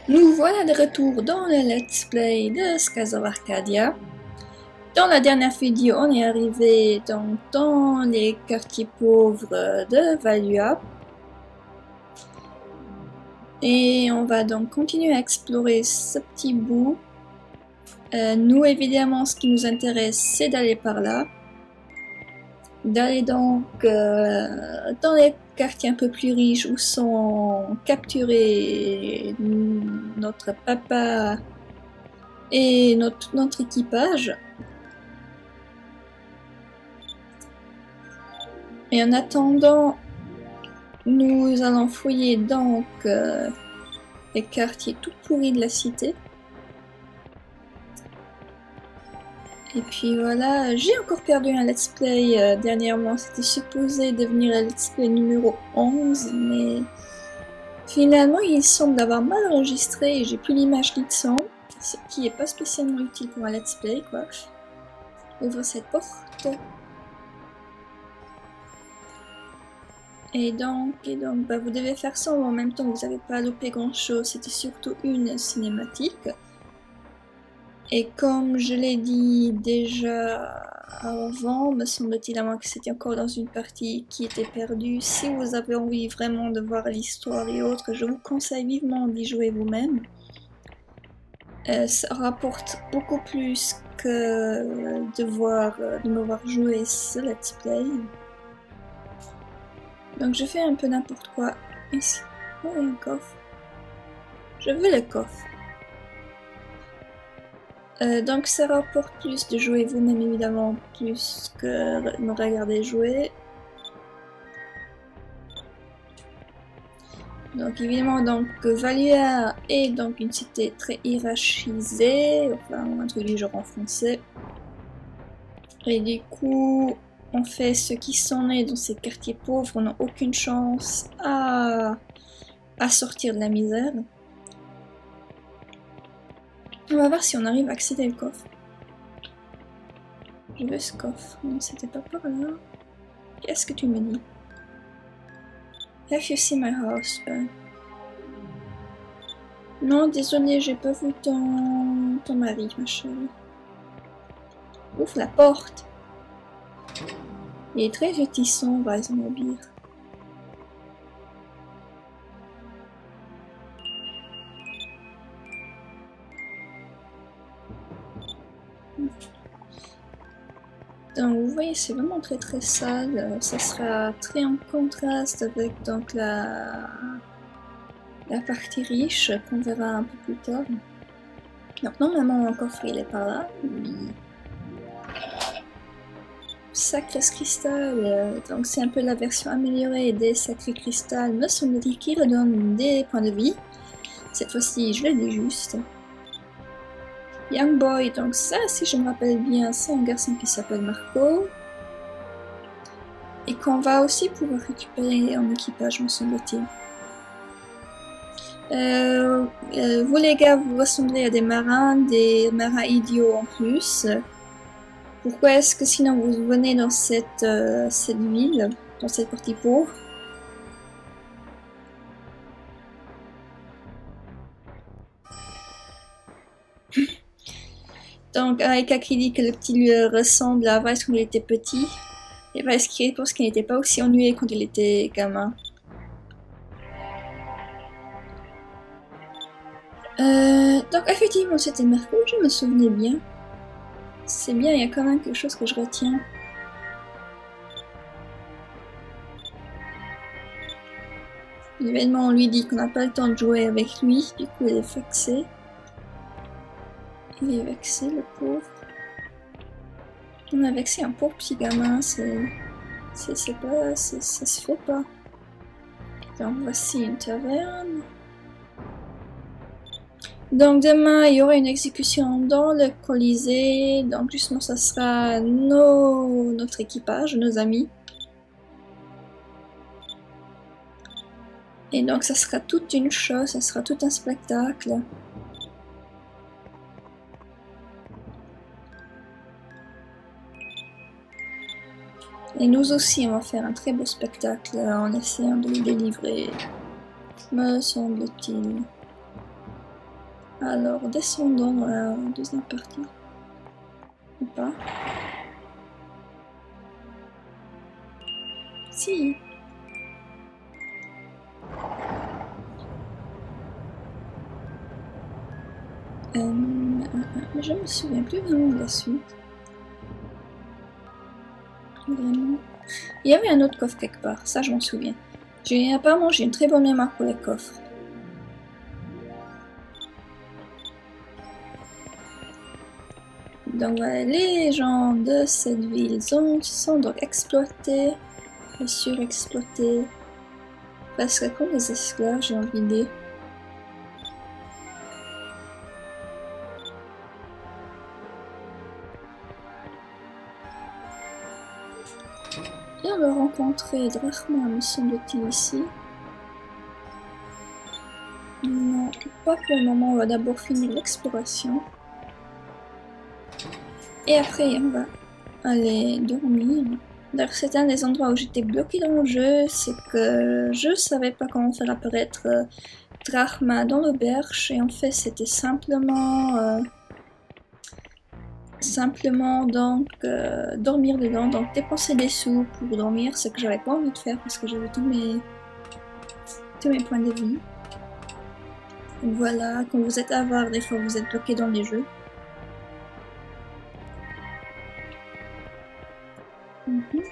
Nous voilà de retour dans le let's play de Skies of Arcadia. Dans la dernière vidéo, on est arrivé donc dans les quartiers pauvres de Valua. Et on va donc continuer à explorer ce petit bout. Nous, évidemment, ce qui nous intéresse, c'est d'aller par là. D'aller donc dans les quartiers un peu plus riches où sont capturés notre papa et notre équipage. Et en attendant, nous allons fouiller donc les quartiers tout pourris de la cité. Et puis voilà, j'ai encore perdu un let's play dernièrement, c'était supposé devenir un let's play numéro 11, mais finalement il semble avoir mal enregistré et j'ai plus l'image ni de son, ce qui est pas spécialement utile pour un let's play quoi. Ouvre cette porte. Et donc bah, vous devez faire ça en même temps, vous n'avez pas loupé grand chose, c'était surtout une cinématique. Et comme je l'ai dit déjà avant, me semble-t-il, à moins que c'était encore dans une partie qui était perdue, si vous avez envie vraiment de voir l'histoire et autres, je vous conseille vivement d'y jouer vous-même. Ça rapporte beaucoup plus que de me voir jouer ce let's play. Donc je fais un peu n'importe quoi. Ici. Oh, il y a un coffre. Je veux le coffre. Donc ça rapporte plus de jouer vous-même évidemment, plus que me regarder jouer. Donc évidemment, donc Valua est donc une cité très hiérarchisée, enfin on introduit genre en français. Et du coup, on fait ce qui s'en est dans ces quartiers pauvres, on n'a aucune chance à sortir de la misère. On va voir si on arrive à accéder au coffre. Je veux ce coffre. Non, c'était pas par là. Qu'est-ce que tu me dis? Have you seen my house? Non, désolé, j'ai pas vu ton mari, ma chérie. Ouvre la porte. Il est très réticent, Weisenmobil. Donc vous voyez, c'est vraiment très très sale. Ça sera très en contraste avec donc la partie riche qu'on verra un peu plus tard. Donc normalement mon coffre il est par là. Sacré cristal, donc c'est un peu la version améliorée des sacrés cristal, me semble-t-il, qui redonne des points de vie. Cette fois-ci, je le dis juste. Young Boy, donc ça, si je me rappelle bien, c'est un garçon qui s'appelle Marco. Et qu'on va aussi pouvoir récupérer en équipage, me semble-t-il. Vous les gars, vous ressemblez à des marins idiots en plus. Pourquoi est-ce que sinon vous venez dans cette ville, dans cette partie pauvre? Donc Aika qui dit que le petit lui ressemble à Vice quand il était petit. Et Vice qui pense qu'il n'était pas aussi ennuyé quand il était gamin. Donc effectivement c'était Marco, je me souvenais bien. C'est bien, il y a quand même quelque chose que je retiens. L'événement, on lui dit qu'on n'a pas le temps de jouer avec lui, du coup il est vexé. Il est vexé, le pauvre. On a vexé un pauvre petit gamin, ça se fait pas. Donc voici une taverne. Donc demain, il y aura une exécution dans le Colisée. Donc justement, ça sera notre équipage, nos amis. Et donc ça sera toute une chose, ça sera tout un spectacle. Et nous aussi, on va faire un très beau spectacle en essayant de le délivrer, me semble-t-il. Alors, descendons dans la deuxième partie. Ou pas? Si. Je me souviens plus vraiment de la suite. Vraiment. Il y avait un autre coffre quelque part, ça je m'en souviens. Apparemment j'ai une très bonne mémoire pour les coffres. Donc voilà, les gens de cette ville sont donc exploités et surexploités. Parce que comme les esclaves, j'ai envie de dire. Et on va rencontrer Drachma, me semble-t-il, ici. Non, pas pour le moment, on va d'abord finir l'exploration. Et après, on va aller dormir. D'ailleurs, c'est un des endroits où j'étais bloquée dans le jeu, c'est que je savais pas comment faire apparaître Drachma dans l'auberge, et en fait, c'était simplement donc dormir dedans, donc dépenser des sous pour dormir, ce que j'avais pas envie de faire parce que j'avais tous mes points de vie. Donc voilà, quand vous êtes avare, des fois vous êtes bloqué dans les jeux.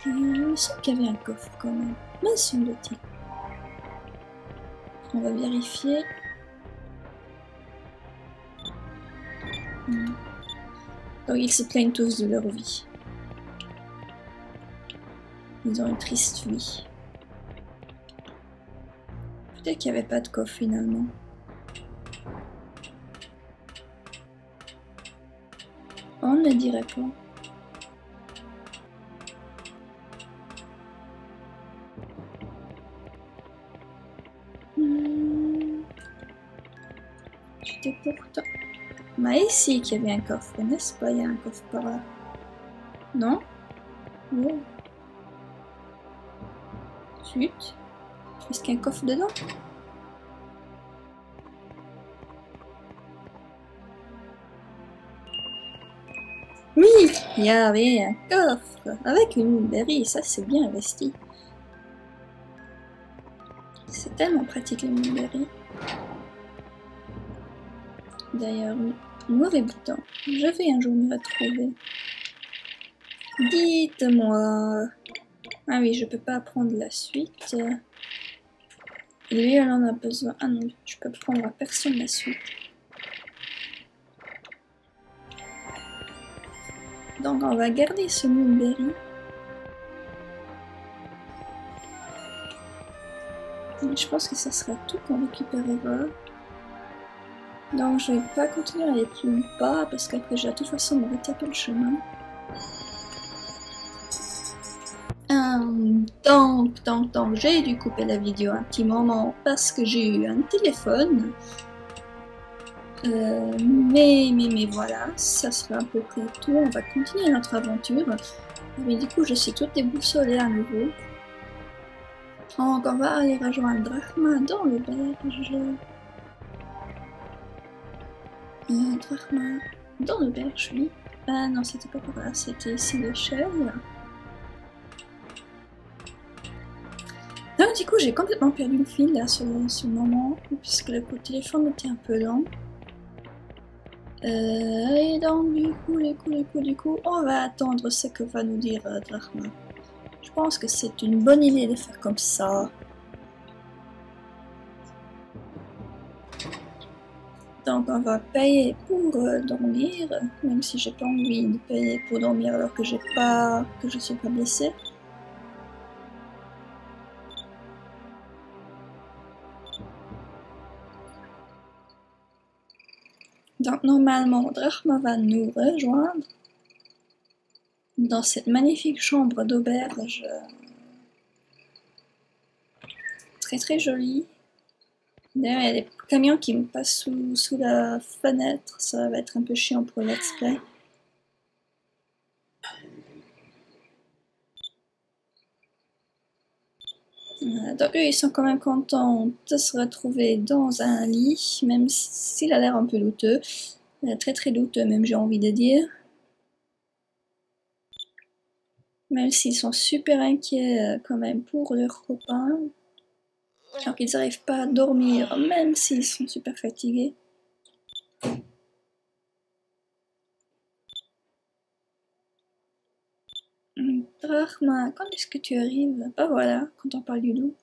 Il me semble qu'il y avait un coffre quand même, me semble-t-il. On va vérifier. Donc ils se plaignent tous de leur vie. Ils ont une triste vie. Peut-être qu'il n'y avait pas de coffre finalement. On ne dirait pas. J'étais pourtant... Mais ici qu'il y avait un coffre, n'est-ce pas? Il y a un coffre par là. Non? Oh. Zut. Est-ce qu'il y a un coffre dedans? Oui, il y avait un coffre avec une berry, ça c'est bien investi. C'est tellement pratique les moonberries. D'ailleurs, mauvais bouton. Je vais un jour me retrouver. Dites-moi. Ah oui, je peux pas prendre la suite. Lui, elle en a besoin. Ah non, je peux prendre à personne la suite. Donc on va garder ce moonberry. Je pense que ça sera tout qu'on récupérera. Donc je vais pas continuer à aller plus bas parce qu'après j'ai de toute façon me retaper le chemin. Donc j'ai dû couper la vidéo un petit moment parce que j'ai eu un téléphone. Mais voilà, ça sera à peu près tout. On va continuer notre aventure. Mais du coup, je suis toute déboussolée à nouveau. Donc, on va aller rejoindre Drachma dans l'auberge. Drachma dans l'auberge, oui. Ah non, c'était pas par là, c'était ici l'échelle. Donc, du coup, j'ai complètement perdu le fil là sur ce moment, puisque le téléphone était un peu lent. Et donc, du coup, on va attendre ce que va nous dire Drachma. Je pense que c'est une bonne idée de faire comme ça. Donc on va payer pour dormir, même si j'ai pas envie de payer pour dormir alors que je suis pas blessée. Donc normalement Drachma va nous rejoindre dans cette magnifique chambre d'auberge. Très très jolie. D'ailleurs il y a des camions qui me passent sous la fenêtre, ça va être un peu chiant pour le let's play. Voilà, donc eux, ils sont quand même contents de se retrouver dans un lit, même s'il a l'air un peu douteux. Très très douteux même, j'ai envie de dire. Même s'ils sont super inquiets quand même pour leurs copains. Alors qu'ils n'arrivent pas à dormir, même s'ils sont super fatigués. Drachma, quand est-ce que tu arrives? Bah voilà, quand on parle du loup.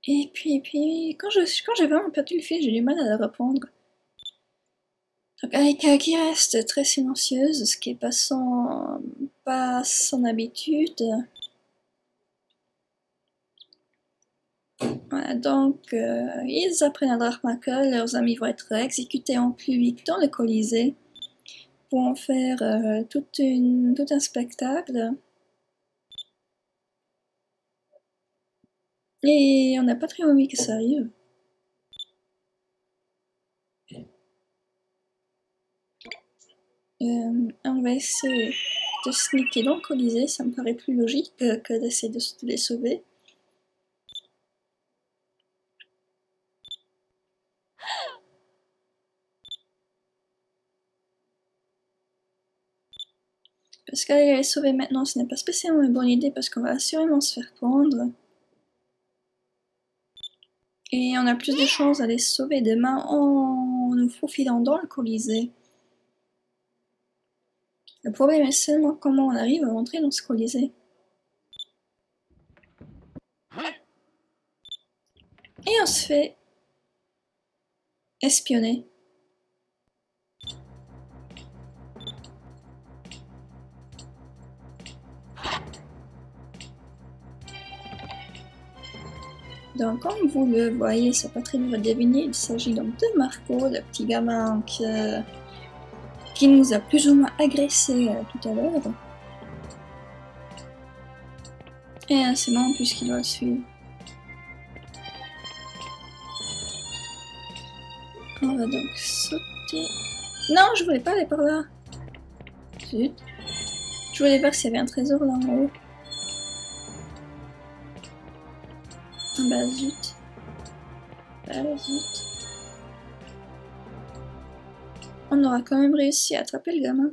Et puis, quand j'ai vraiment perdu le fil, j'ai du mal à le reprendre. Donc Aika qui reste très silencieuse, ce qui est pas son habitude. Voilà, donc ils apprennent à Drachma que leurs amis vont être exécutés en public dans le Colisée pour en faire tout un spectacle. Et on n'a pas très envie que ça arrive. On va essayer de sneaker dans le Colisée, ça me paraît plus logique que d'essayer de les sauver. Parce qu'aller les sauver maintenant, ce n'est pas spécialement une bonne idée parce qu'on va assurément se faire prendre. Et on a plus de chances d'aller se sauver demain en nous faufilant dans le Colisée. Le problème est seulement comment on arrive à rentrer dans ce Colisée. Et on se fait espionner. Donc comme vous le voyez, c'est pas très dur à deviner, il s'agit donc de Marco, le petit gamin qui nous a plus ou moins agressé tout à l'heure. Et c'est marrant puisqu'il doit le suivre. On va donc sauter. Non, je voulais pas aller par là. Zut. Je voulais voir s'il y avait un trésor là en haut. Ah bah zut. Bah zut. On aura quand même réussi à attraper le gamin.